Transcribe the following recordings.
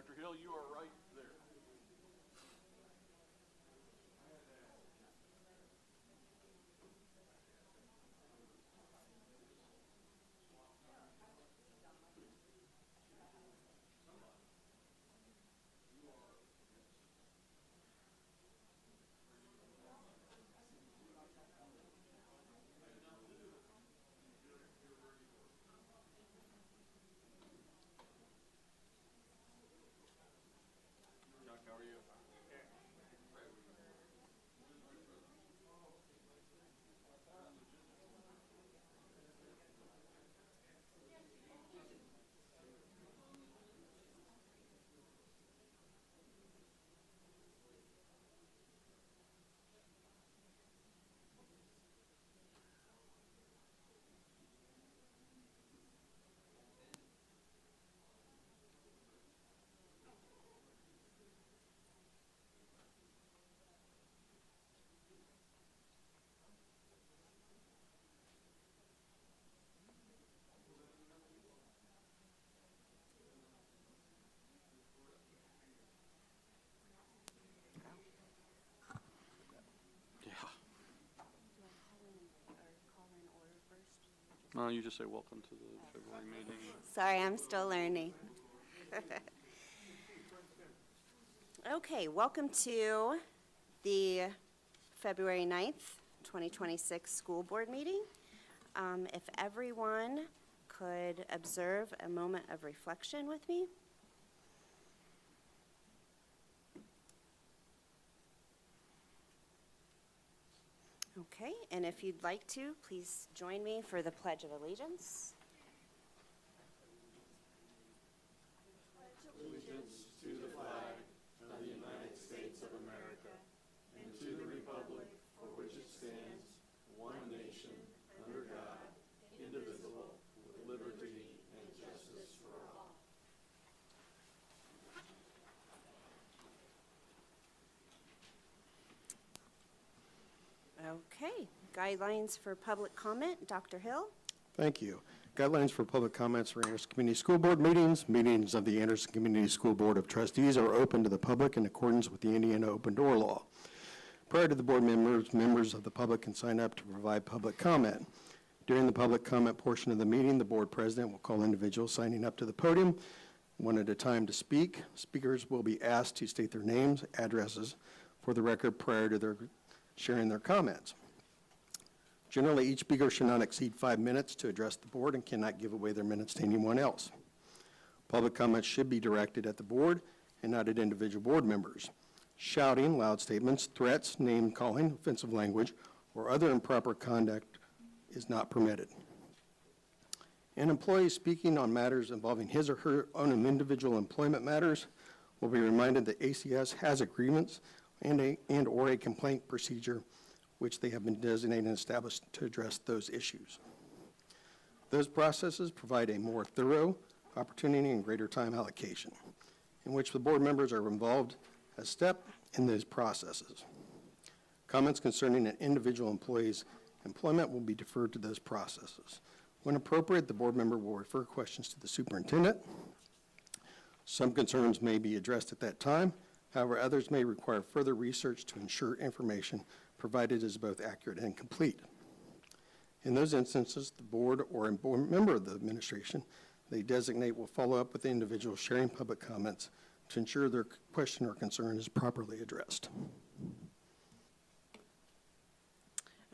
Dr. Hill, you are right there. Chuck, how are you? You just say welcome to the February meeting. Sorry, I'm still learning. Okay, welcome to the February 9th, 2026 school board meeting. If everyone could observe a moment of reflection with me. Okay, and if you'd like to, please join me for the Pledge of Allegiance. Allegiance to the flag of the United States of America and to the republic for which it stands, one nation, under God, indivisible, with liberty and justice for all. Okay, guidelines for public comment, Dr. Hill. Thank you. Guidelines for public comments for Anderson Community School Board meetings. Meetings of the Anderson Community School Board of Trustees are open to the public in accordance with the Indiana Open Door Law. Prior to the board members of the public can sign up to provide public comment. During the public comment portion of the meeting, the board president will call individuals signing up to the podium one at a time to speak. Speakers will be asked to state their names, addresses for the record prior to their sharing their comments. Generally, each speaker should not exceed 5 minutes to address the board and cannot give away their minutes to anyone else. Public comments should be directed at the board and not at individual board members. Shouting, loud statements, threats, name-calling, offensive language, or other improper conduct is not permitted. An employee speaking on matters involving his or her own individual employment matters will be reminded that ACS has agreements and/or a complaint procedure which they have been designated and established to address those issues. Those processes provide a more thorough opportunity and greater time allocation, in which the board members are involved as a step in those processes. Comments concerning an individual employee's employment will be deferred to those processes. When appropriate, the board member will refer questions to the superintendent. Some concerns may be addressed at that time. However, others may require further research to ensure information provided is both accurate and complete. In those instances, the board or a board member of the administration they designate will follow up with the individual sharing public comments to ensure their question or concern is properly addressed.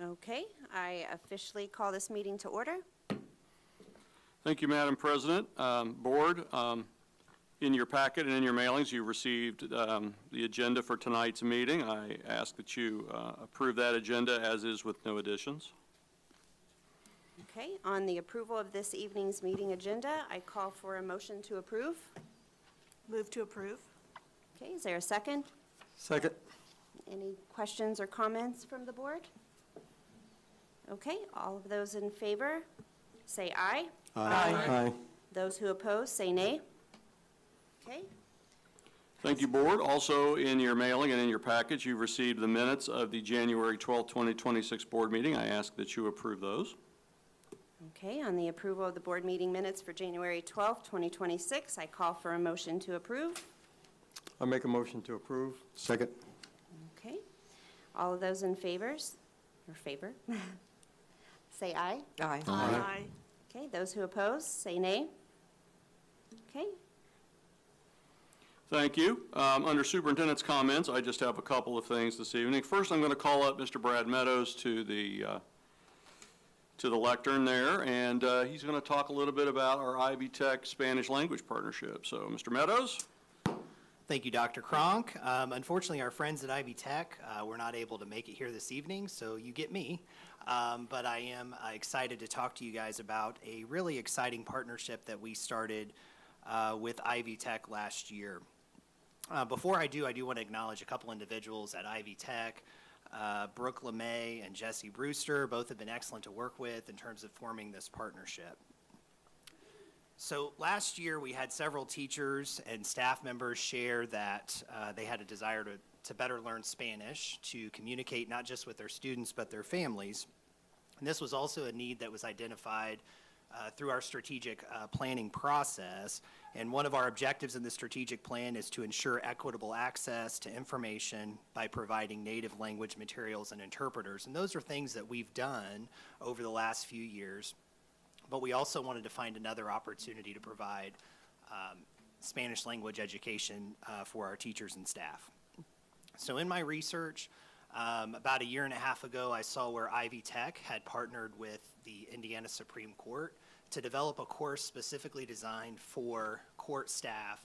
Okay, I officially call this meeting to order. Thank you, Madam President. Board, in your packet and in your mailings, you received the agenda for tonight's meeting. I ask that you approve that agenda as is with no additions. Okay, on the approval of this evening's meeting agenda, I call for a motion to approve. Move to approve. Okay, is there a second? Second. Any questions or comments from the board? Okay, all of those in favor, say aye. Aye. Those who oppose, say nay. Okay. Thank you, Board. Also, in your mailing and in your package, you received the minutes of the January 12, 2026 board meeting. I ask that you approve those. Okay, on the approval of the board meeting minutes for January 12th, 2026, I call for a motion to approve. I make a motion to approve. Second. Okay. All of those in favor, say aye. Aye. Aye. Okay, those who oppose, say nay. Okay, Thank you. Under superintendent's comments, I just have a couple of things this evening. First, I'm going to call up Mr. Brad Meadows to the lectern there, and he's going to talk a little bit about our Ivy Tech Spanish language partnership. So, Mr. Meadows? Thank you, Dr. Kronk. Unfortunately, our friends at Ivy Tech were not able to make it here this evening, so you get me. But I am excited to talk to you guys about a really exciting partnership that we started with Ivy Tech last year. Before I do want to acknowledge a couple individuals at Ivy Tech. Brooke LeMay and Jesse Brewster both have been excellent to work with in terms of forming this partnership. So last year we had several teachers and staff members share that they had a desire to better learn Spanish, to communicate not just with their students but their families. And this was also a need that was identified through our strategic planning process. And one of our objectives in the strategic plan is to ensure equitable access to information by providing native language materials and interpreters. And those are things that we've done over the last few years. But we also wanted to find another opportunity to provide Spanish language education for our teachers and staff. So in my research, about a year and a half ago, I saw where Ivy Tech had partnered with the Indiana Supreme Court to develop a course specifically designed for court staff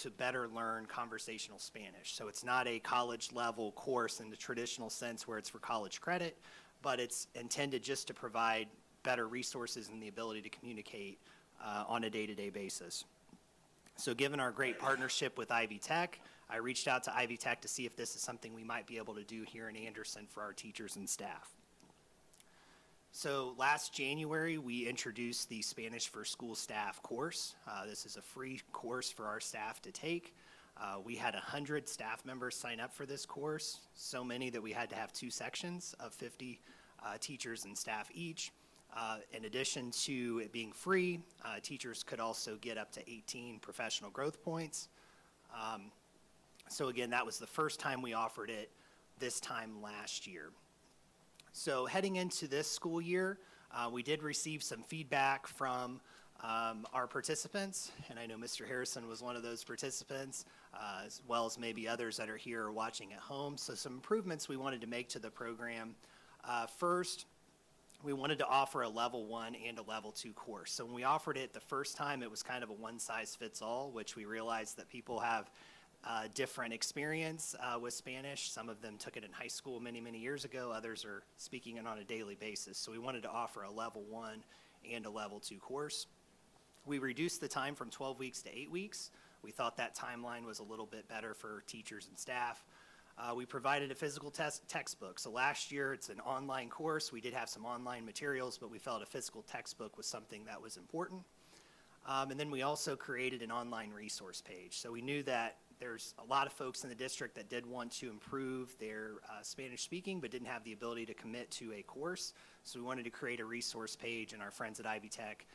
to better learn conversational Spanish. So it's not a college level course in the traditional sense where it's for college credit, but it's intended just to provide better resources and the ability to communicate on a day-to-day basis. So given our great partnership with Ivy Tech, I reached out to Ivy Tech to see if this is something we might be able to do here in Anderson for our teachers and staff. So last January, we introduced the Spanish for School Staff course. This is a free course for our staff to take. We had 100 staff members sign up for this course, so many that we had to have 2 sections of 50 teachers and staff each. In addition to it being free, teachers could also get up to 18 professional growth points. So again, that was the first time we offered it, this time last year. So heading into this school year, we did receive some feedback from our participants, and I know Mr. Harrison was one of those participants, as well as maybe others that are here or watching at home. So some improvements we wanted to make to the program. First, we wanted to offer a level 1 and a level 2 course. So when we offered it the first time, it was kind of a one-size-fits-all, which we realized that people have different experience with Spanish. Some of them took it in high school many, many years ago. Others are speaking it on a daily basis. So we wanted to offer a level 1 and a level 2 course. We reduced the time from 12 weeks to 8 weeks. We thought that timeline was a little bit better for teachers and staff. We provided a physical textbook. So last year, it's an online course. We did have some online materials, but we felt a physical textbook was something that was important. And then we also created an online resource page. So we knew that there's a lot of folks in the district that did want to improve their Spanish speaking, but didn't have the ability to commit to a course. So we wanted to create a resource page, and our friends at Ivy Tech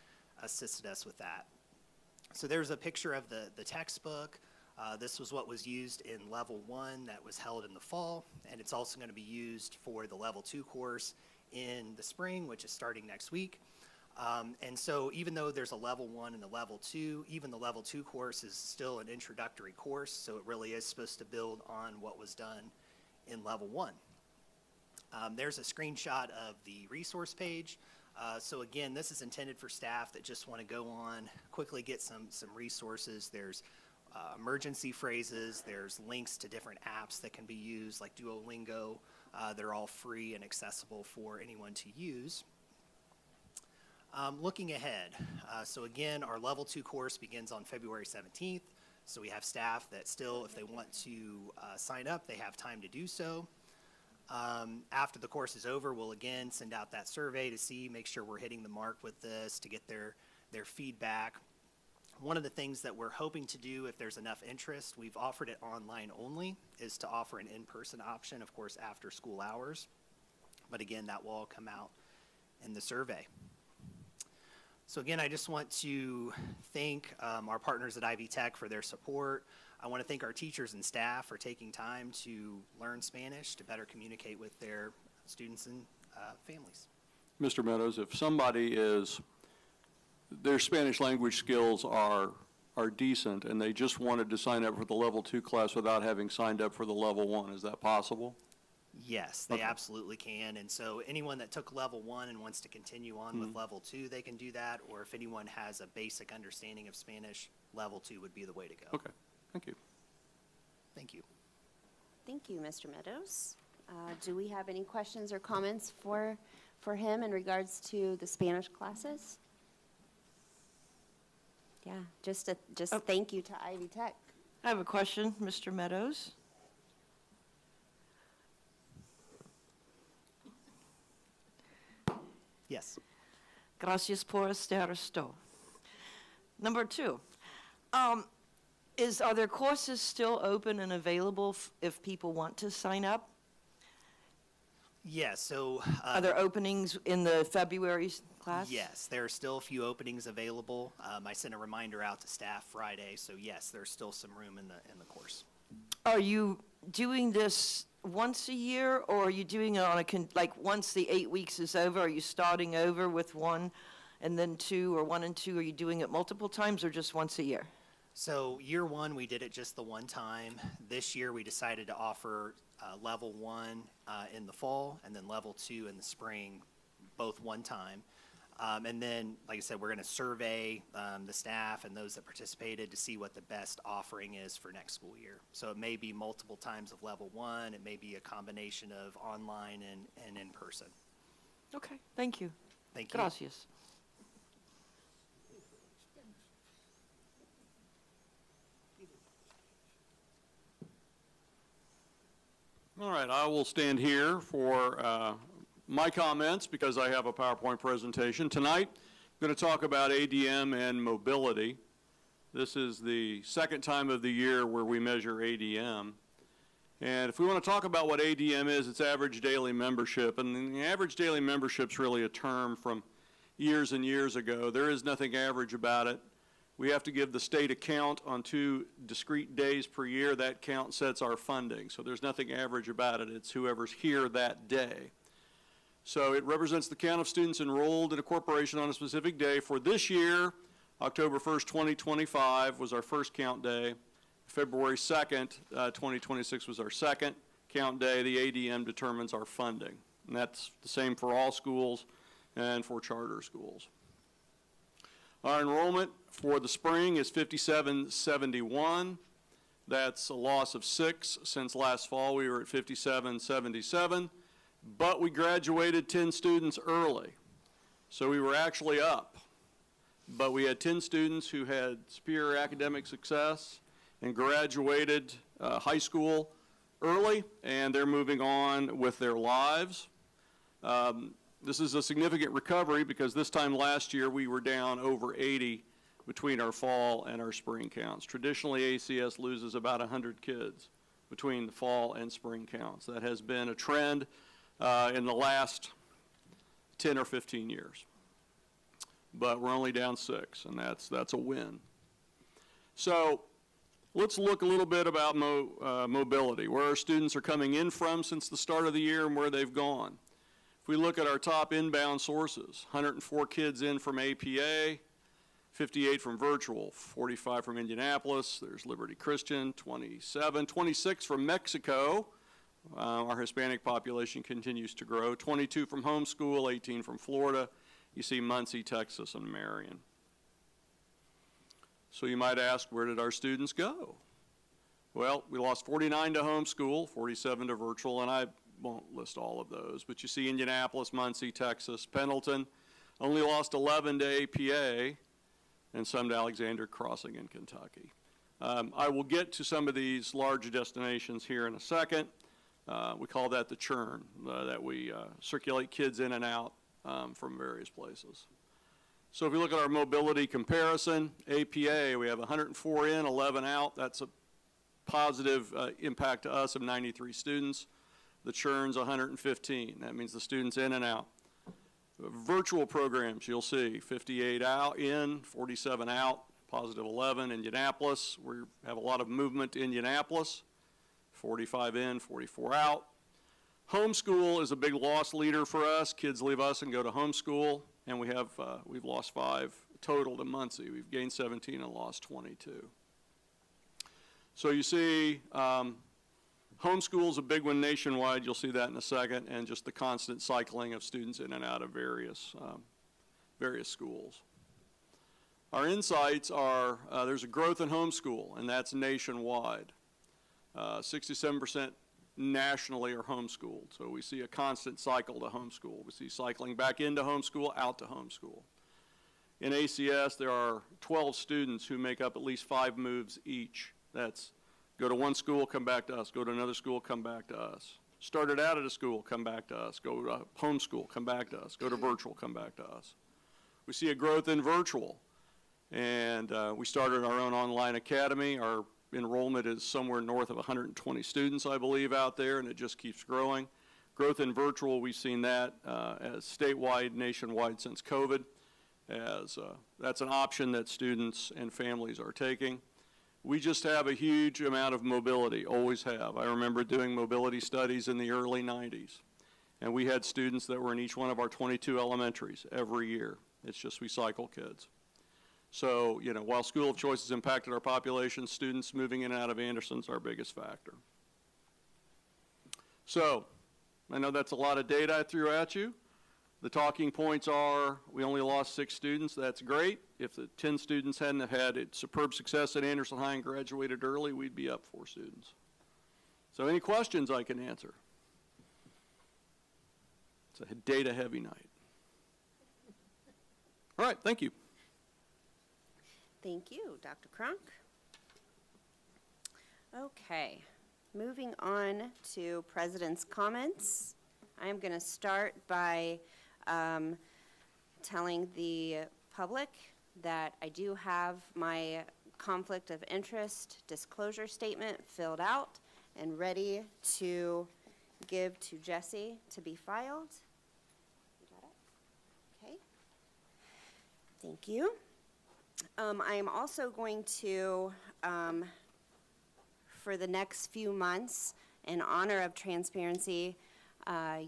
assisted us with that. So there's a picture of the textbook. This was what was used in level 1 that was held in the fall, and it's also going to be used for the level 2 course in the spring, which is starting next week. And so even though there's a level 1 and a level 2, even the level 2 course is still an introductory course, so it really is supposed to build on what was done in level 1. There's a screenshot of the resource page. So again, this is intended for staff that just want to go on, quickly get some resources. There's emergency phrases, there's links to different apps that can be used like Duolingo. They're all free and accessible for anyone to use. Looking ahead, so again, our level 2 course begins on February 17th. So we have staff that still, if they want to sign up, they have time to do so. After the course is over, we'll again send out that survey to make sure we're hitting the mark with this, to get their feedback. One of the things that we're hoping to do, if there's enough interest, we've offered it online only, is to offer an in-person option, of course, after school hours. But again, that will all come out in the survey. So again, I just want to thank our partners at Ivy Tech for their support. I want to thank our teachers and staff for taking time to learn Spanish to better communicate with their students and families. Mr. Meadows, if somebody their Spanish language skills are decent and they just wanted to sign up for the level 2 class without having signed up for the level 1, is that possible? Yes, they absolutely can. And so anyone that took level 1 and wants to continue on with level 2, they can do that. Or if anyone has a basic understanding of Spanish, level 2 would be the way to go. Okay, thank you. Thank you. Thank you, Mr. Meadows. Do we have any questions or comments for him in regards to the Spanish classes? Yeah, just thank you to Ivy Tech. I have a question, Mr. Meadows. Yes. Gracias por estar esto. Number 2, are there courses still open and available if people want to sign up? Yes, so. Are there openings in the February class? Yes, there are still a few openings available. I sent a reminder out to staff Friday, so yes, there's still some room in the course. Are you doing this once a year, or are you doing it on like once the 8 weeks is over, are you starting over with 1 and then 2, or 1 and 2? Are you doing it multiple times or just once a year? So year 1, we did it just the one time. This year, we decided to offer level 1 in the fall and then level 2 in the spring, both one time. And then, like I said, we're going to survey the staff and those that participated to see what the best offering is for next school year. So it may be multiple times of level 1. It may be a combination of online and in person. Okay, thank you. Thank you. Gracias. All right, I will stand here for my comments because I have a PowerPoint presentation. Tonight, I'm going to talk about ADM and mobility. This is the second time of the year where we measure ADM. And if we want to talk about what ADM is, it's average daily membership. And the average daily membership is really a term from years and years ago. There is nothing average about it. We have to give the state a count on 2 discrete days per year. That count sets our funding. So there's nothing average about it. It's whoever's here that day. So it represents the count of students enrolled in a corporation on a specific day. For this year, October 1st, 2025 was our first count day. February 2nd, 2026 was our second count day. The ADM determines our funding. And that's the same for all schools and for charter schools. Our enrollment for the spring is 5771. That's a loss of 6 since last fall. We were at 5777, but we graduated 10 students early. So we were actually up, but we had 10 students who had superior academic success and graduated high school early, and they're moving on with their lives. This is a significant recovery because this time last year we were down over 80 between our fall and our spring counts. Traditionally, ACS loses about 100 kids between the fall and spring counts. That has been a trend in the last 10 or 15 years. But we're only down 6, and that's a win. So let's look a little bit about mobility, where our students are coming in from since the start of the year and where they've gone. If we look at our top inbound sources, 104 kids in from APA, 58 from virtual, 45 from Indianapolis, there's Liberty Christian, 27, 26 from Mexico. Our Hispanic population continues to grow, 22 from homeschool, 18 from Florida. You see Muncie, Texas, and Marion. So you might ask, where did our students go? Well, we lost 49 to homeschool, 47 to virtual, and I won't list all of those, but you see Indianapolis, Muncie, Texas, Pendleton, only lost 11 to APA, and some to Alexander Crossing in Kentucky. I will get to some of these large destinations here in a second. We call that the churn, that we circulate kids in and out from various places. So if you look at our mobility comparison, APA, we have 104 in, 11 out. That's a positive impact to us of 93 students. The churn's 115. That means the students in and out. Virtual programs, you'll see 58 out, in, 47 out, positive 11. Indianapolis, we have a lot of movement to Indianapolis, 45 in, 44 out. Homeschool is a big loss leader for us. Kids leave us and go to homeschool, and we've lost 5 total to Muncie. We've gained 17 and lost 22. So you see, homeschool is a big one nationwide. You'll see that in a second, and just the constant cycling of students in and out of various schools. Our insights are there's a growth in homeschool, and that's nationwide. 67% nationally are homeschooled, so we see a constant cycle to homeschool. We see cycling back into homeschool, out to homeschool. In ACS, there are 12 students who make up at least 5 moves each. That's go to one school, come back to us, go to another school, come back to us. Started out at a school, come back to us, go to homeschool, come back to us, go to virtual, come back to us. We see a growth in virtual, and we started our own online academy. Our enrollment is somewhere north of 120 students, I believe, out there, and it just keeps growing. Growth in virtual, we've seen that as statewide, nationwide since COVID, as that's an option that students and families are taking. We just have a huge amount of mobility, always have. I remember doing mobility studies in the early 90s, and we had students that were in each one of our 22 elementaries every year. It's just we cycle kids. So, you know, while school of choice has impacted our population, students moving in and out of Anderson's our biggest factor. So, I know that's a lot of data I threw at you. The talking points are, we only lost 6 students. That's great. If the 10 students hadn't have had a superb success at Anderson High and graduated early, we'd be up 4 students. So any questions I can answer? It's a data-heavy night. All right, thank you. Thank you, Dr. Cronk. Okay, moving on to President's comments. I'm going to start by telling the public that I do have my conflict of interest disclosure statement filled out and ready to give to Jesse to be filed. You got it? Okay. Thank you. I am also going to, for the next few months, in honor of transparency,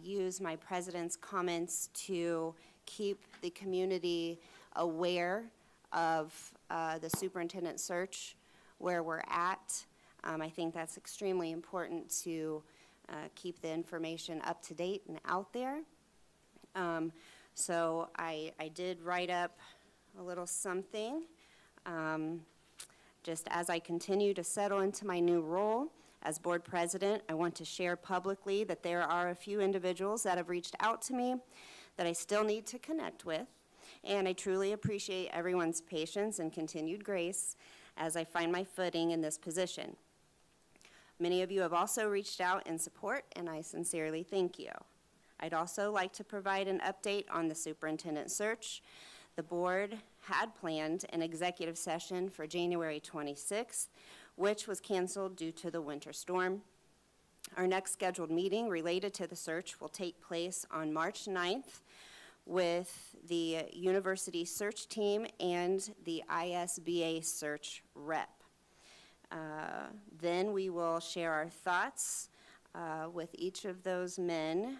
use my president's comments to keep the community aware of the superintendent search, where we're at. I think that's extremely important to keep the information up to date and out there. So I did write up a little something. Just as I continue to settle into my new role as board president, I want to share publicly that there are a few individuals that have reached out to me that I still need to connect with, and I truly appreciate everyone's patience and continued grace as I find my footing in this position. Many of you have also reached out in support, and I sincerely thank you. I'd also like to provide an update on the superintendent search. The board had planned an executive session for January 26th, which was canceled due to the winter storm. Our next scheduled meeting related to the search will take place on March 9th with the university search team and the ISBA search rep. Then we will share our thoughts with each of those men.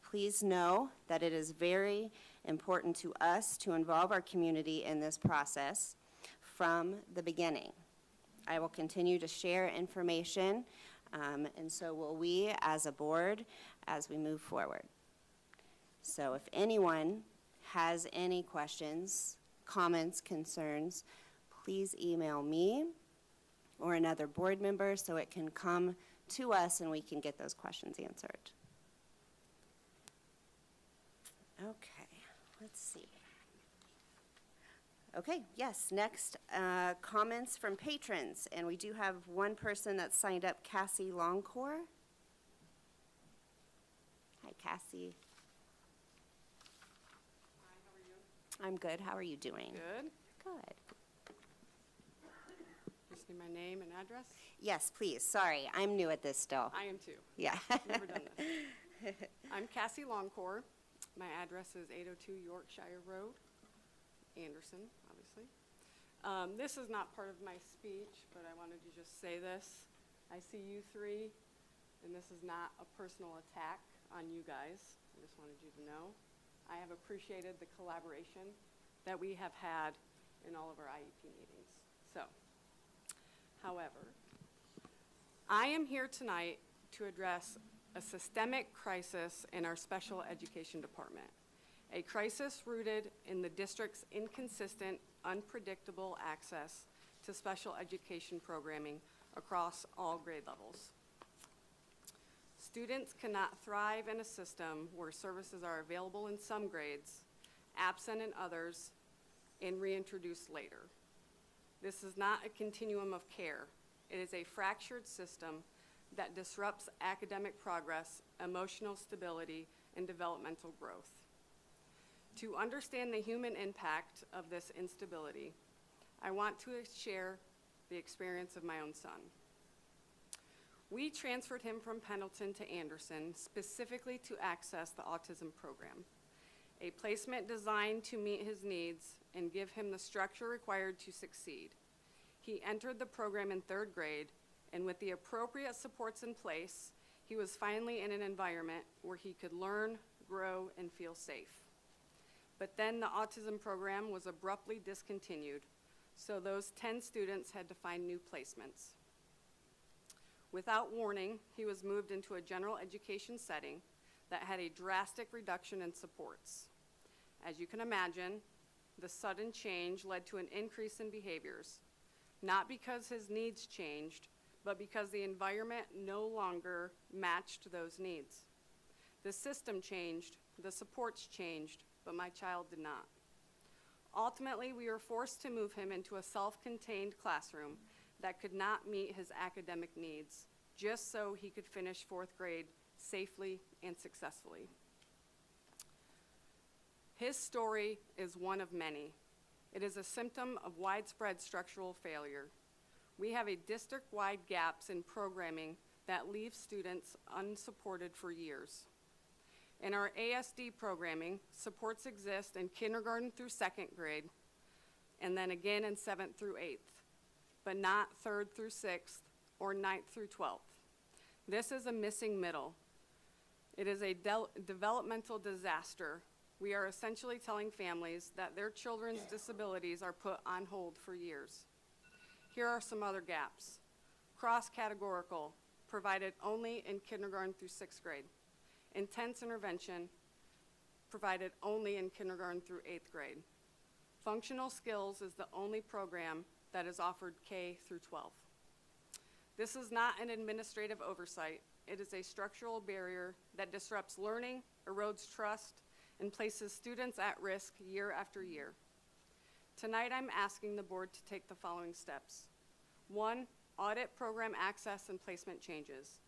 Please know that it is very important to us to involve our community in this process from the beginning. I will continue to share information, and so will we as a board as we move forward. So if anyone has any questions, comments, concerns, please email me or another board member so it can come to us and we can get those questions answered. Okay, let's see. Okay, yes, next, comments from patrons. And we do have one person that signed up, Cassie Longcore. Hi, Cassie. Hi, how are you? I'm good. How are you doing? Good. Good. Just need my name and address. Yes, please. Sorry, I'm new at this still. I am too. Yeah. Never done this. I'm Cassie Longcore. My address is 802 Yorkshire Road, Anderson, obviously. This is not part of my speech, but I wanted to just say this. I see you three, and this is not a personal attack on you guys. I just wanted you to know. I have appreciated the collaboration that we have had in all of our IEP meetings. So, however, I am here tonight to address a systemic crisis in our special education department, a crisis rooted in the district's inconsistent, unpredictable access to special education programming across all grade levels. Students cannot thrive in a system where services are available in some grades, absent in others, and reintroduced later. This is not a continuum of care. It is a fractured system that disrupts academic progress, emotional stability, and developmental growth. To understand the human impact of this instability, I want to share the experience of my own son. We transferred him from Pendleton to Anderson specifically to access the autism program, a placement designed to meet his needs and give him the structure required to succeed. He entered the program in 3rd grade, and with the appropriate supports in place, he was finally in an environment where he could learn, grow, and feel safe. But then the autism program was abruptly discontinued, so those 10 students had to find new placements. Without warning, he was moved into a general education setting that had a drastic reduction in supports. As you can imagine, the sudden change led to an increase in behaviors, not because his needs changed, but because the environment no longer matched those needs. The system changed, the supports changed, but my child did not. Ultimately, we were forced to move him into a self-contained classroom that could not meet his academic needs, just so he could finish 4th grade safely and successfully. His story is one of many. It is a symptom of widespread structural failure. We have a district-wide gaps in programming that leave students unsupported for years. In our ASD programming, supports exist in kindergarten through 2nd grade, and then again in 7th through 8th, but not 3rd through 6th or 9th through 12th. This is a missing middle. It is a developmental disaster. We are essentially telling families that their children's disabilities are put on hold for years. Here are some other gaps. Cross-categorical, provided only in kindergarten through 6th grade. Intense intervention, provided only in kindergarten through 8th grade. Functional skills is the only program that is offered K through 12. This is not an administrative oversight. It is a structural barrier that disrupts learning, erodes trust, and places students at risk year after year. Tonight, I'm asking the board to take the following steps. 1, audit program access and placement changes.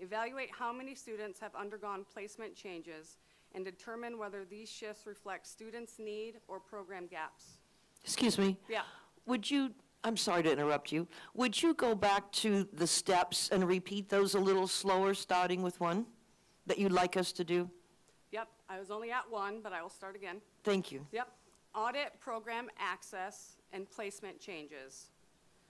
Evaluate how many students have undergone placement changes and determine whether these shifts reflect students' need or program gaps. Excuse me. Yeah. Would you, I'm sorry to interrupt you, would you go back to the steps and repeat those a little slower, starting with 1, that you'd like us to do? Yep, I was only at 1, but I will start again. Thank you. Yep, audit program access and placement changes.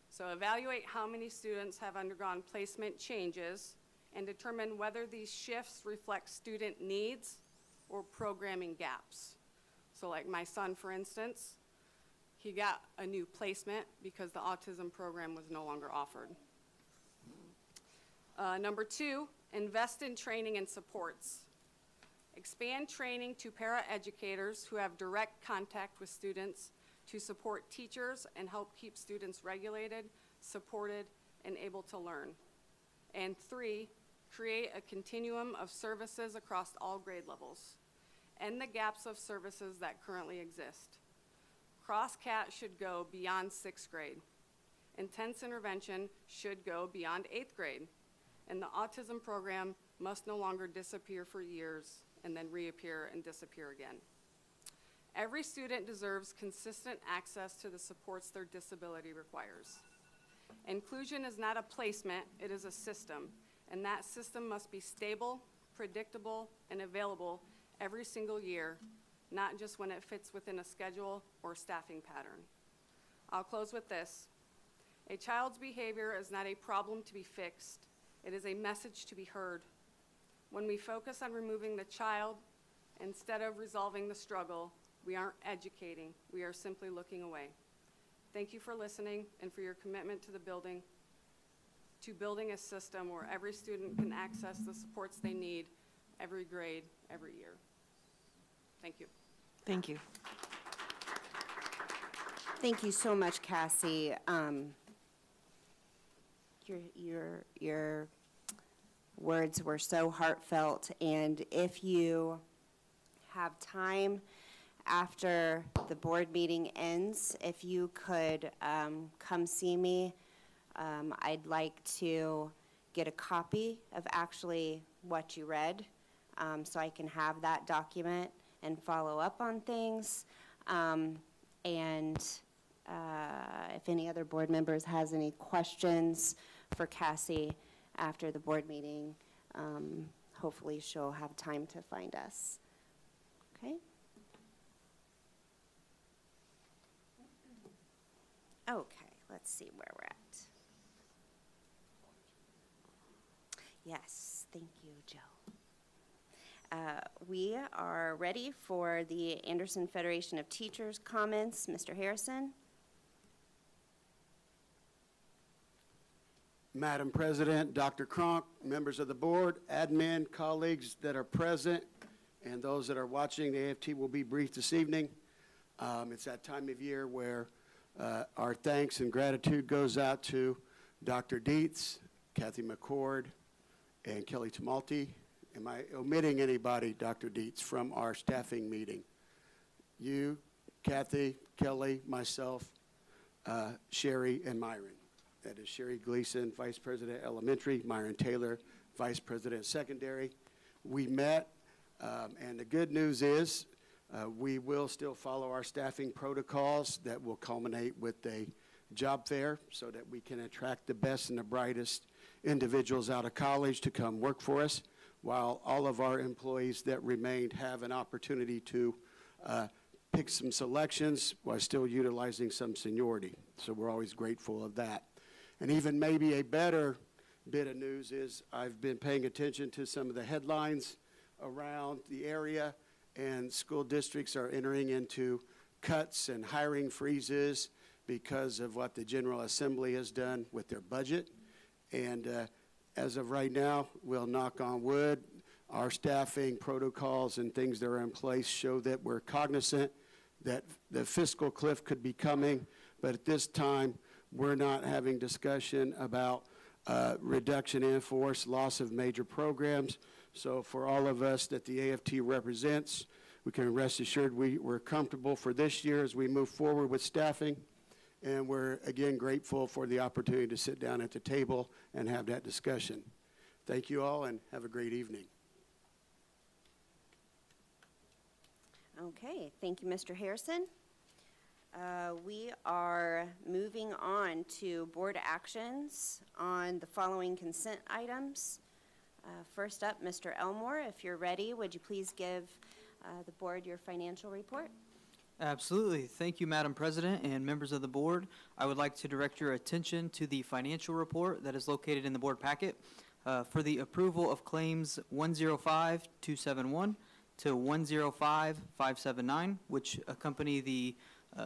So evaluate how many students have undergone placement changes and determine whether these shifts reflect student needs or programming gaps. So like my son, for instance, he got a new placement because the autism program was no longer offered. Number 2, invest in training and supports. Expand training to paraeducators who have direct contact with students to support teachers and help keep students regulated, supported, and able to learn. And 3, create a continuum of services across all grade levels. End the gaps of services that currently exist. Cross-CAT should go beyond 6th grade. Intense intervention should go beyond 8th grade. And the autism program must no longer disappear for years and then reappear and disappear again. Every student deserves consistent access to the supports their disability requires. Inclusion is not a placement, it is a system, and that system must be stable, predictable, and available every single year, not just when it fits within a schedule or staffing pattern. I'll close with this. A child's behavior is not a problem to be fixed. It is a message to be heard. When we focus on removing the child instead of resolving the struggle, we aren't educating. We are simply looking away. Thank you for listening and for your commitment to building a system where every student can access the supports they need every grade, every year. Thank you. Thank you. Thank you so much, Cassie. Your words were so heartfelt, and if you have time after the board meeting ends, if you could come see me, I'd like to get a copy of actually what you read, so I can have that document and follow up on things. If any other board members has any questions for Cassie after the board meeting, hopefully she'll have time to find us. Okay? Okay, let's see where we're at. Yes, thank you, Joe. We are ready for the Anderson Federation of Teachers comments. Mr. Harrison? Madam President, Dr. Cronk, members of the board, admin, colleagues that are present, and those that are watching, the AFT will be brief this evening. It's that time of year where our thanks and gratitude goes out to Dr. Dietz, Kathy McCord, and Kelly Tamalti. Am I omitting anybody, Dr. Dietz, from our staffing meeting? You, Kathy, Kelly, myself, Sherry, and Myron. That is Sherry Gleason, Vice President Elementary, Myron Taylor, Vice President Secondary. We met, and the good news is we will still follow our staffing protocols that will culminate with a job fair so that we can attract the best and the brightest individuals out of college to come work for us, while all of our employees that remained have an opportunity to pick some selections while still utilizing some seniority. So we're always grateful of that. And even maybe a better bit of news is I've been paying attention to some of the headlines around the area, and school districts are entering into cuts and hiring freezes because of what the General Assembly has done with their budget. And as of right now, we'll knock on wood, our staffing protocols and things that are in place show that we're cognizant that the fiscal cliff could be coming, but at this time, we're not having discussion about reduction in force, loss of major programs. So for all of us that the AFT represents, we can rest assured we're comfortable for this year as we move forward with staffing. And we're, again, grateful for the opportunity to sit down at the table and have that discussion. Thank you all, and have a great evening. Okay, thank you, Mr. Harrison. We are moving on to board actions on the following consent items. First up, Mr. Elmore, if you're ready, would you please give the board your financial report? Absolutely. Thank you, Madam President and members of the board. I would like to direct your attention to the financial report that is located in the board packet for the approval of claims 105-271 to 105-579, which accompany the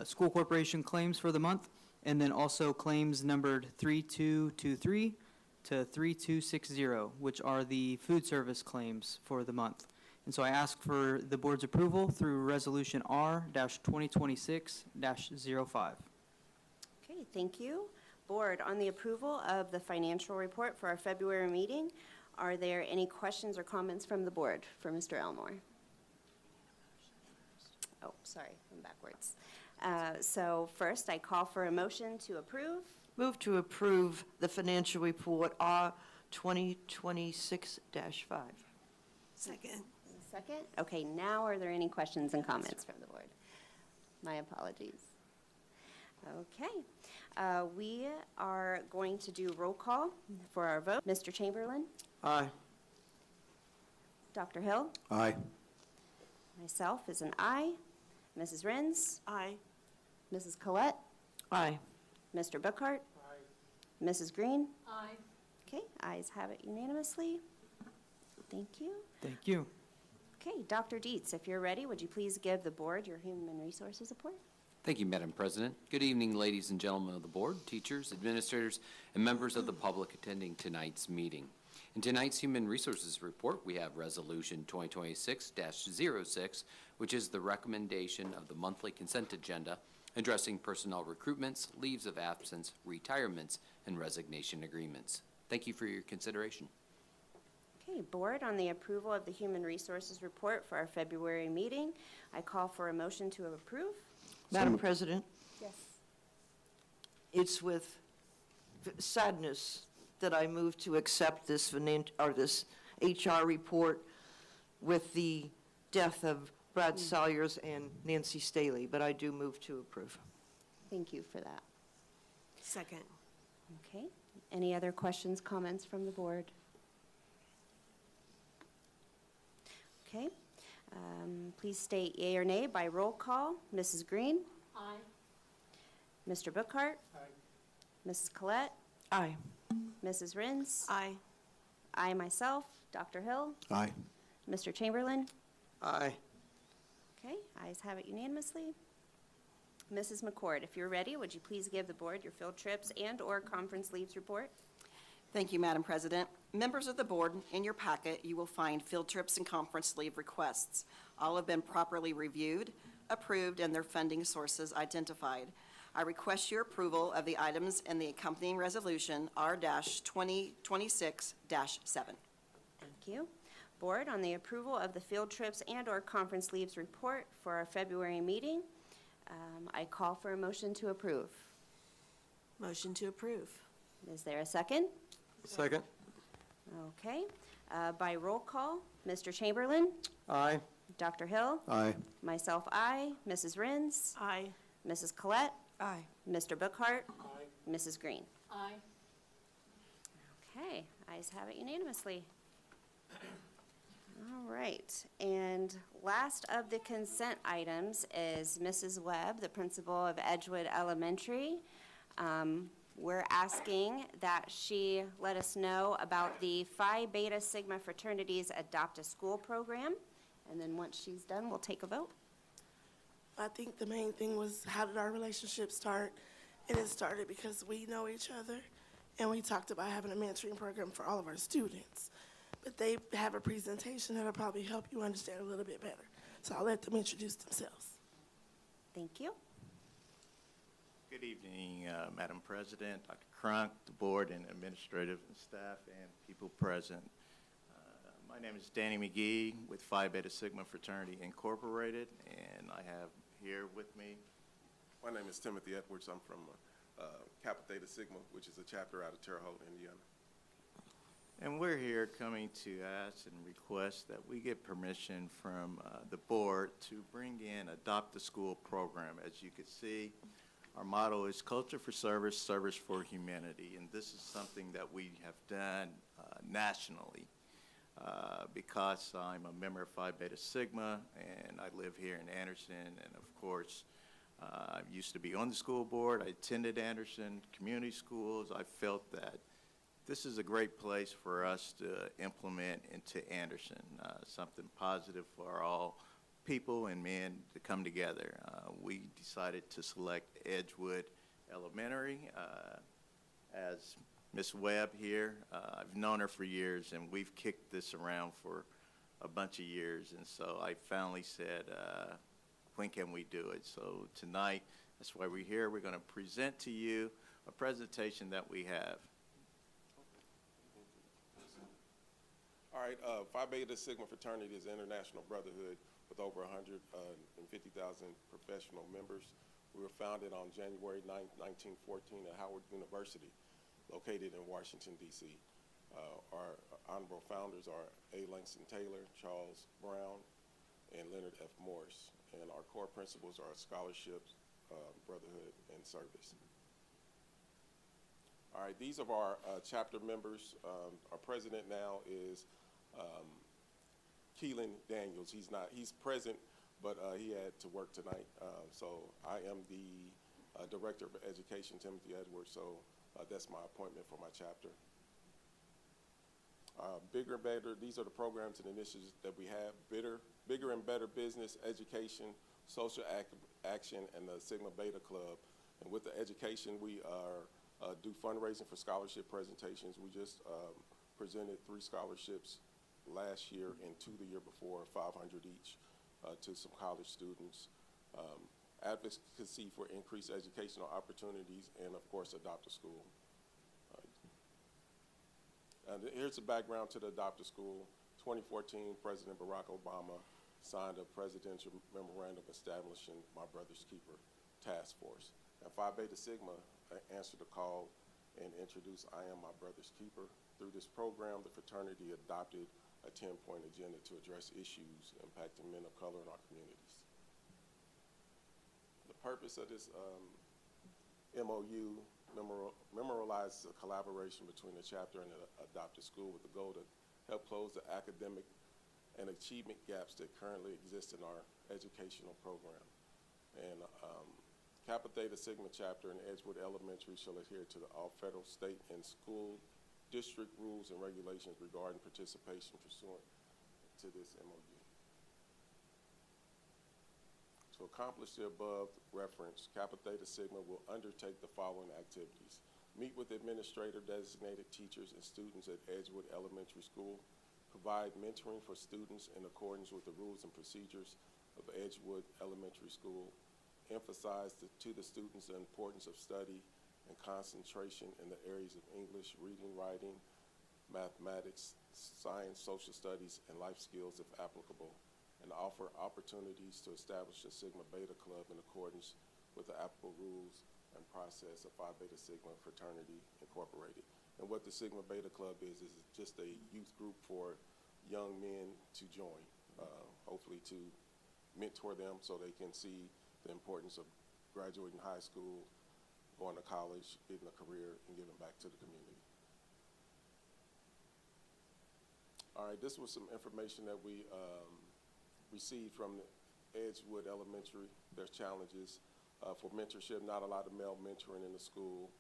school corporation claims for the month, and then also claims numbered 3223 to 3260, which are the food service claims for the month. And so I ask for the board's approval through Resolution R-2026-05. Okay, thank you. Board, on the approval of the financial report for our February meeting, are there any questions or comments from the board for Mr. Elmore? Oh, sorry, I'm backwards. So first, I call for a motion to approve. Move to approve the financial report R-2026-5. Second. Second? Okay, now are there any questions and comments from the board? My apologies. Okay. We are going to do roll call for our vote. Mr. Chamberlain? Aye. Dr. Hill? Aye. Myself is an aye. Mrs. Renz? Aye. Mrs. Collette? Aye. Mr. Bookhart? Mrs. Green? Aye. Okay, ayes have it unanimously. Thank you. Thank you. Okay, Dr. Dietz, if you're ready, would you please give the board your human resources report? Thank you, Madam President. Good evening, ladies and gentlemen of the board, teachers, administrators, and members of the public attending tonight's meeting. In tonight's Human Resources Report, we have Resolution 2026-06, which is the recommendation of the monthly consent agenda addressing personnel recruitments, leaves of absence, retirements, and resignation agreements. Thank you for your consideration. Okay, board, on the approval of the human resources report for our February meeting, I call for a motion to approve. Madam President, Yes. it's with sadness that I move to accept this this HR report with the death of Brad Salyers and Nancy Staley, but I do move to approve. Thank you for that. Second. Okay, any other questions, comments from the board? Okay, please state yea or nay by roll call. Mrs. Green? Aye. Mr. Bookhart? Aye. Mrs. Collette? Aye. Mrs. Rins? Aye. I myself, Dr. Hill? Aye. Mr. Chamberlain? Aye. Okay, ayes have it unanimously. Mrs. McCord, if you're ready, would you please give the board your field trips and/or conference leaves report? Thank you, Madam President. Members of the board, in your packet, you will find field trips and conference leave requests. All have been properly reviewed, approved, and their funding sources identified. I request your approval of the items in the accompanying resolution R-2026-7. Thank you. Board, on the approval of the field trips and/or conference leaves report for our February meeting, I call for a motion to approve. Motion to approve. Is there a second? Second. Okay. By roll call, Mr. Chamberlain? Aye. Dr. Hill? Aye. Myself, aye. Mrs. Rins? Aye. Mrs. Collette? Aye. Mr. Bookhart? Mrs. Green? Aye. Okay, ayes have it unanimously. All right, and last of the consent items is Mrs. Webb, the principal of Edgewood Elementary. We're asking that she let us know about the Phi Beta Sigma Fraternities Adopt a School program, and then once she's done, we'll take a vote. I think the main thing was, how did our relationship start? And it started because we know each other, and we talked about having a mentoring program for all of our students. But they have a presentation that'll probably help you understand a little bit better. So I'll let them introduce themselves. Thank you. Good evening, Madam President, Dr. Crunk, the board and administrative and staff and people present. My name is Danny McGee with Phi Beta Sigma Fraternity Incorporated, and I have here with me. My name is Timothy Edwards. I'm from Kappa Theta Sigma, which is a chapter out of Terre Haute, Indiana. And we're here coming to ask and request that we get permission from the board to bring in Adopt a School program. As you can see, our motto is Culture for Service, Service for Humanity, and this is something that we have done nationally because I'm a member of Phi Beta Sigma and I live here in Anderson, and of course, I used to be on the school board. I attended Anderson Community Schools. I felt that this is a great place for us to implement into Anderson, something positive for all people and men to come together. We decided to select Edgewood Elementary as Ms. Webb here. I've known her for years, and we've kicked this around for a bunch of years, and so I finally said, when can we do it? So tonight, that's why we're here. We're going to present to you a presentation that we have. All right, Phi Beta Sigma Fraternity is an international brotherhood with over 150,000 professional members. We were founded on January 9, 1914 at Howard University, located in Washington, D.C. Our honorable founders are A. Langston Taylor, Charles Brown, and Leonard F. Morris. And our core principles are scholarships, brotherhood, and service. All right, these are our chapter members. Our president now is Keelan Daniels. He's present, but he had to work tonight. So I am the Director of Education, Timothy Edwards, so that's my appointment for my chapter. Bigger and Better, these are the programs and initiatives that we have. Bigger and Better Business, Education, Social Action, and the Sigma Beta Club. And with the education, we do fundraising for scholarship presentations. We just presented 3 scholarships last year and 2 the year before, 500 each, to some college students. Advocacy for increased educational opportunities, and of course, Adopt a School. Here's the background to the Adopt a School. 2014, President Barack Obama signed a presidential memorandum establishing My Brother's Keeper Task Force. And Phi Beta Sigma answered the call and introduced I Am My Brother's Keeper. Through this program, the fraternity adopted a 10-point agenda to address issues impacting men of color in our communities. The purpose of this MOU memorializes a collaboration between the chapter and the Adopt a School with the goal to help close the academic and achievement gaps that currently exist in our educational program. And Kappa Theta Sigma chapter in Edgewood Elementary shall adhere to all federal, state, and school district rules and regulations regarding participation pursuant to this MOU. To accomplish the above reference, Kappa Theta Sigma will undertake the following activities. Meet with administrator, designated teachers, and students at Edgewood Elementary School. Provide mentoring for students in accordance with the rules and procedures of Edgewood Elementary School. Emphasize to the students the importance of study and concentration in the areas of English, reading, writing, mathematics, science, social studies, and life skills if applicable, and offer opportunities to establish a Sigma Beta Club in accordance with the applicable rules and process of Phi Beta Sigma Fraternity Incorporated. And what the Sigma Beta Club is just a youth group for young men to join, hopefully to mentor them so they can see the importance of graduating high school, going to college, getting a career, and giving back to the community. All right, this was some information that we received from Edgewood Elementary. There's challenges for mentorship, not a lot of male mentoring in the school,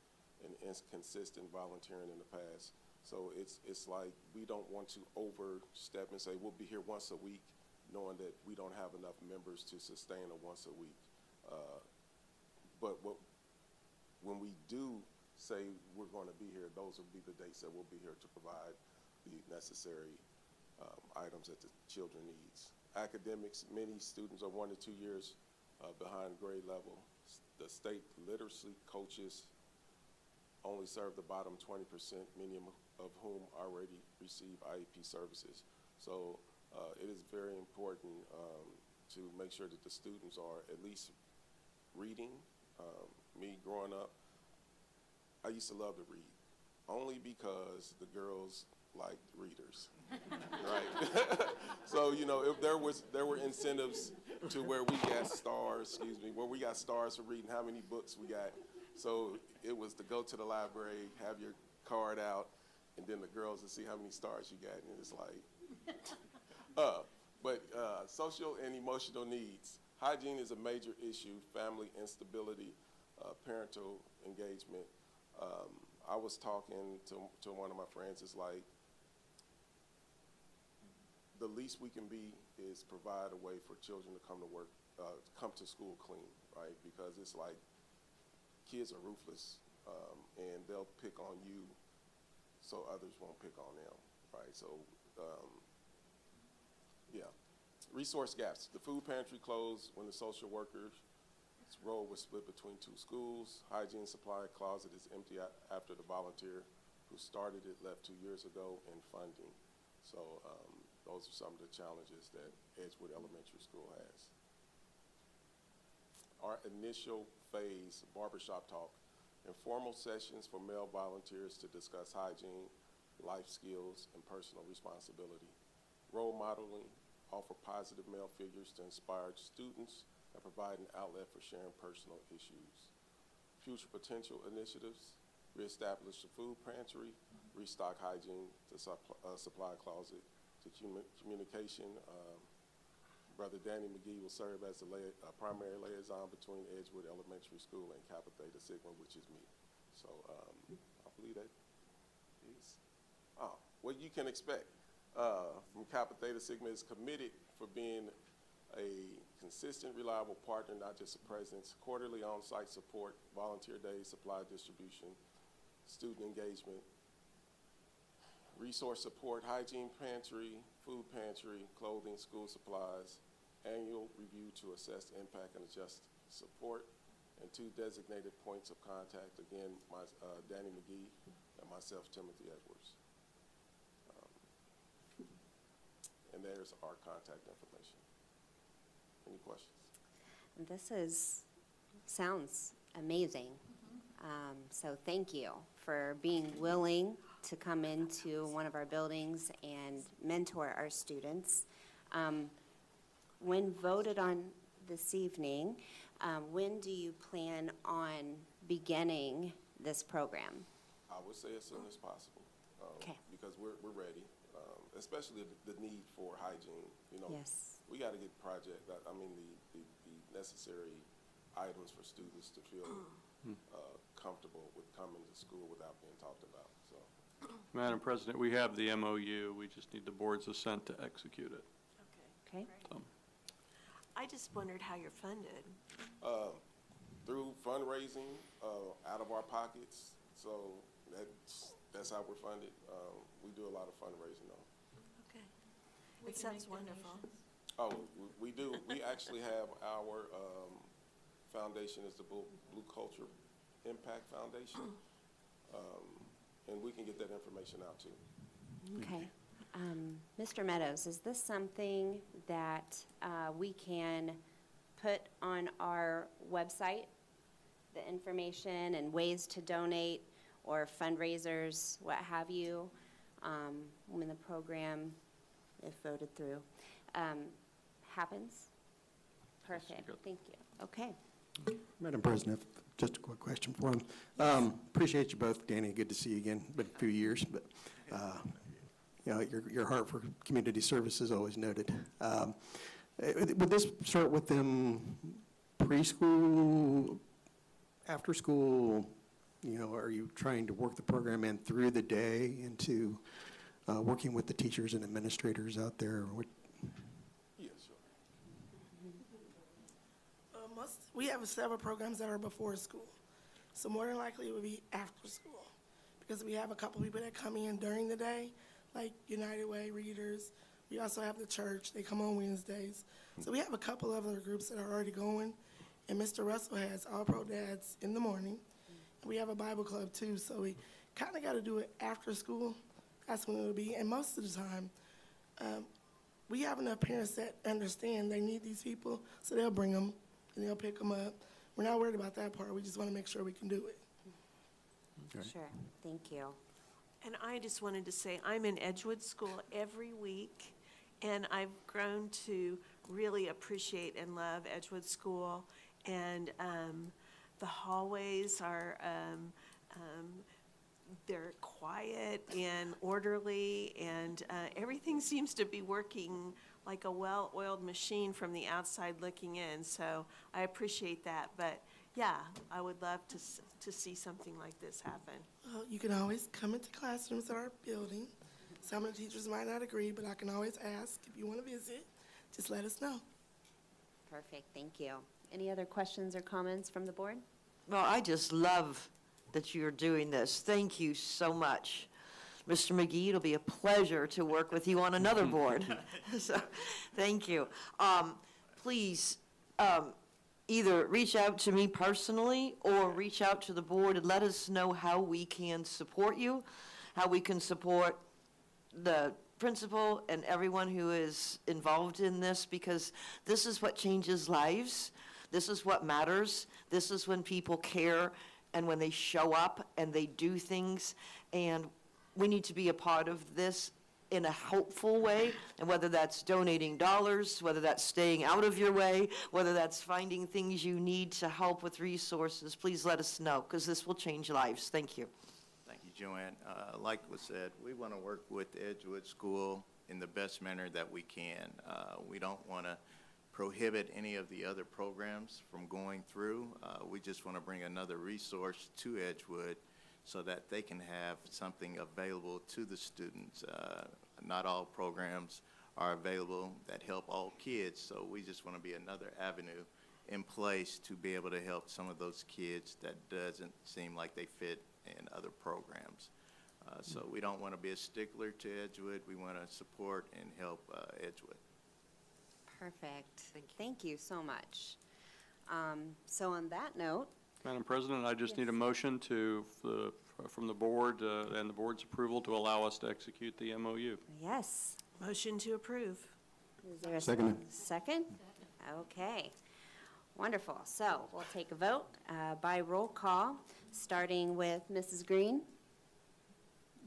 and inconsistent volunteering in the past. So it's like we don't want to overstep and say we'll be here once a week, knowing that we don't have enough members to sustain a once a week. But when we do say we're going to be here, those will be the dates that we'll be here to provide the necessary items that the children needs. Academics, many students are 1 to 2 years behind grade level. The state literacy coaches only serve the bottom 20%, many of whom already receive IEP services. So it is very important to make sure that the students are at least reading. Me growing up, I used to love to read, only because the girls like readers, right? So, you know, if there were incentives to where we got stars, where we got stars for reading how many books we got. So it was to go to the library, have your card out, and then the girls would see how many stars you got, and it's like, but social and emotional needs. Hygiene is a major issue, family instability, parental engagement. I was talking to one of my friends, it's like, the least we can be is provide a way for children to come to work, come to school clean, right? Because it's like kids are ruthless, and they'll pick on you so others won't pick on them, right? So, yeah. Resource gaps. The food pantry closed when the social worker's role was split between 2 schools. Hygiene supply closet is empty after the volunteer who started it left 2 years ago, and funding. So those are some of the challenges that Edgewood Elementary School has. Our initial phase, barbershop talk, informal sessions for male volunteers to discuss hygiene, life skills, and personal responsibility. Role modeling, offer positive male figures to inspire students and provide an outlet for sharing personal issues. Future potential initiatives, reestablish the food pantry, restock hygiene, to supply closet, to communication, Brother Danny McGee will serve as the primary liaison between Edgewood Elementary School and Kappa Theta Sigma, which is me. So I believe that is what you can expect from Kappa Theta Sigma is committed for being a consistent, reliable partner, not just a presence, quarterly on-site support, volunteer days, supply distribution, student engagement, resource support, hygiene pantry, food pantry, clothing, school supplies, annual review to assess impact and adjust support, and 2 designated points of contact, again, Danny McGee and myself, Timothy Edwards. And there's our contact information. Any questions? Sounds amazing. So thank you for being willing to come into one of our buildings and mentor our students. When voted on this evening, when do you plan on beginning this program? I would say as soon as possible. Okay. Because we're ready, especially the need for hygiene. You know, Yes. we got to get the necessary items for students to feel comfortable with coming to school without being talked about. So, Madam President, we have the MOU. We just need the board's assent to execute it. Okay. I just wondered how you're funded. Through fundraising out of our pockets, so that's how we're funded. We do a lot of fundraising though. Okay. It sounds wonderful. Oh, we do. We actually have our foundation is the Blue Culture Impact Foundation, and we can get that information out too. Okay. Mr. Meadows, is this something that we can put on our website, the information and ways to donate or fundraisers, what have you, when the program, if voted through, happens? Perfect. Thank you. Okay. Madam President, just a quick question for him. Appreciate you both, Danny. Good to see you again. Been a few years, but you know, your heart for community service is always noted. Would this start with them preschool, after school? You know, are you trying to work the program in through the day into working with the teachers and administrators out there? Yeah, sure. We have several programs that are before school. So more than likely it would be after school. Because we have a couple people that come in during the day, like United Way Readers. We also have the church. They come on Wednesdays. So we have a couple of other groups that are already going. And Mr. Russell has All Pro Dads in the morning. And we have a Bible club too. So we kind of got to do it after school. That's when it'll be. And most of the time, we have enough parents that understand they need these people. So they'll bring them and they'll pick them up. We're not worried about that part. We just want to make sure we can do it. Sure. Thank you. And I just wanted to say, I'm in Edgewood School every week, and I've grown to really appreciate and love Edgewood School. And the hallways are, they're quiet and orderly, and everything seems to be working like a well-oiled machine from the outside looking in. So I appreciate that. But yeah, I would love to see something like this happen. Well, you can always come into classrooms at our building. Some of the teachers might not agree, but I can always ask if you want to visit. Just let us know. Perfect. Thank you. Any other questions or comments from the board? Well, I just love that you're doing this. Thank you so much. Mr. McGee, it'll be a pleasure to work with you on another board. So, thank you. Please, either reach out to me personally or reach out to the board and let us know how we can support you, how we can support the principal and everyone who is involved in this, because this is what changes lives. This is what matters. This is when people care and when they show up and they do things. And we need to be a part of this in a helpful way, and whether that's donating dollars, whether that's staying out of your way, whether that's finding things you need to help with resources, please let us know, because this will change lives. Thank you. Thank you, Joanne. Like was said, we want to work with Edgewood School in the best manner that we can. We don't want to prohibit any of the other programs from going through. We just want to bring another resource to Edgewood so that they can have something available to the students. Not all programs are available that help all kids, so we just want to be another avenue in place to be able to help some of those kids that doesn't seem like they fit in other programs. So we don't want to be a stickler to Edgewood. We want to support and help Edgewood. Perfect. Thank you so much. So on that note, Madam President, I just need a motion from the board and the board's approval to allow us to execute the MOU. yes. Motion to approve. Is there a Seconded. second? Okay. Wonderful. So we'll take a vote by roll call, starting with Mrs. Green.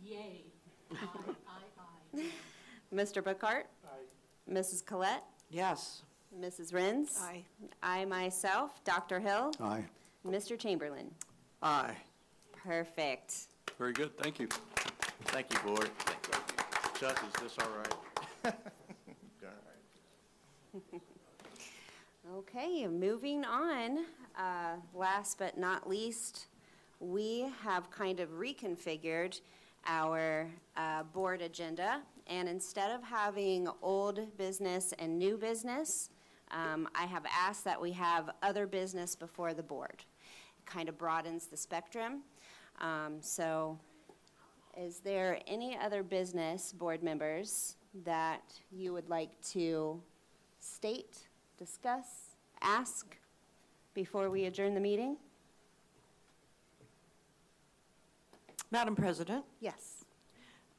Yay. Aye. Mr. Bookhart? Aye. Mrs. Collette? Yes. Mrs. Renz? Aye. I myself, Dr. Hill? Aye. Mr. Chamberlain? Aye. Perfect. Very good, thank you. Thank you, board. Chuck, is this all right? All right. Okay, moving on, last but not least, we have kind of reconfigured our board agenda, and instead of having old business and new business, I have asked that we have other business before the board. It kind of broadens the spectrum. So is there any other business, board members, that you would like to state, discuss, ask before we adjourn the meeting? Madam President, Yes.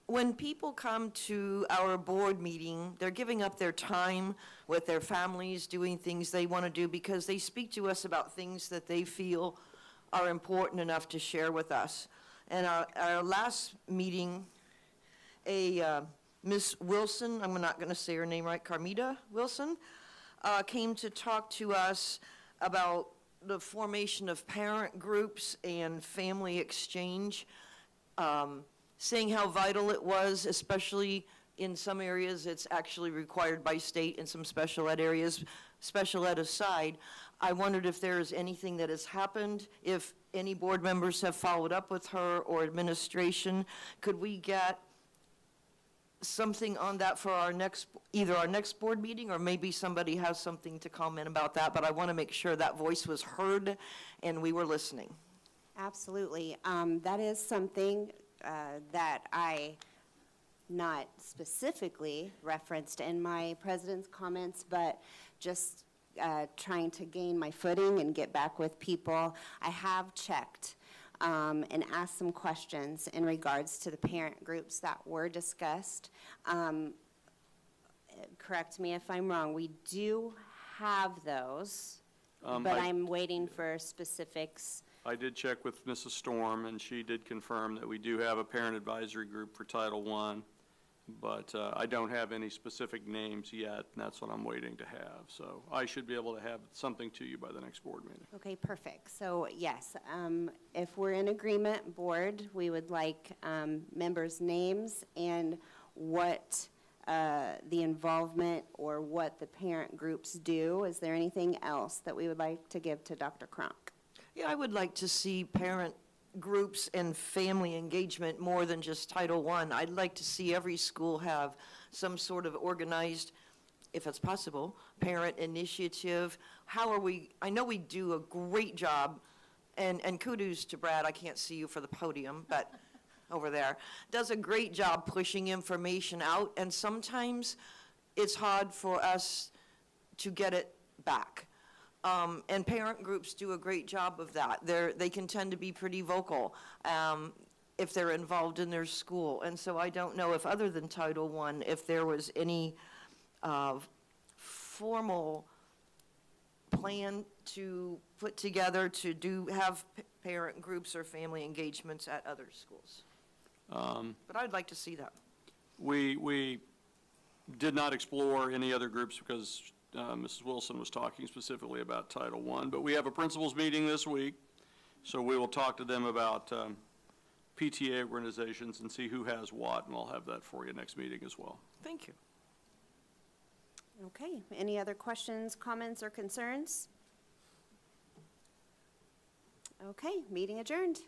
when people come to our board meeting, they're giving up their time with their families, doing things they want to do because they speak to us about things that they feel are important enough to share with us. And our last meeting, Miss Wilson, I'm not going to say her name right, Carmita Wilson, came to talk to us about the formation of parent groups and family exchange, saying how vital it was, especially in some areas it's actually required by state, in some special ed areas, special ed aside. I wondered if there is anything that has happened, if any board members have followed up with her or administration. Could we get something on that for our next, either our next board meeting, or maybe somebody has something to comment about that, but I want to make sure that voice was heard and we were listening. Absolutely. That is something that I not specifically referenced in my president's comments, but just trying to gain my footing and get back with people. I have checked and asked some questions in regards to the parent groups that were discussed. Correct me if I'm wrong, we do have those, but I'm waiting for specifics. I did check with Mrs. Storm, and she did confirm that we do have a parent advisory group for Title I, but I don't have any specific names yet, and that's what I'm waiting to have. So I should be able to have something to you by the next board meeting. Okay, perfect. So yes, if we're in agreement, board, we would like members' names and what the involvement or what the parent groups do. Is there anything else that we would like to give to Dr. Cronk? Yeah, I would like to see parent groups and family engagement more than just Title I. I'd like to see every school have some sort of organized, if it's possible, parent initiative. How are we, I know we do a great job, and kudos to Brad, I can't see you for the podium, but over there, does a great job pushing information out, and sometimes it's hard for us to get it back. And parent groups do a great job of that. They can tend to be pretty vocal if they're involved in their school. And so I don't know if, other than Title I, if there was any formal plan to put together to have parent groups or family engagements at other schools. But I'd like to see that. We did not explore any other groups because Mrs. Wilson was talking specifically about Title I, but we have a principals meeting this week, so we will talk to them about PTA organizations and see who has what, and I'll have that for you next meeting as well. Thank you. Okay, any other questions, comments, or concerns? Okay, meeting adjourned.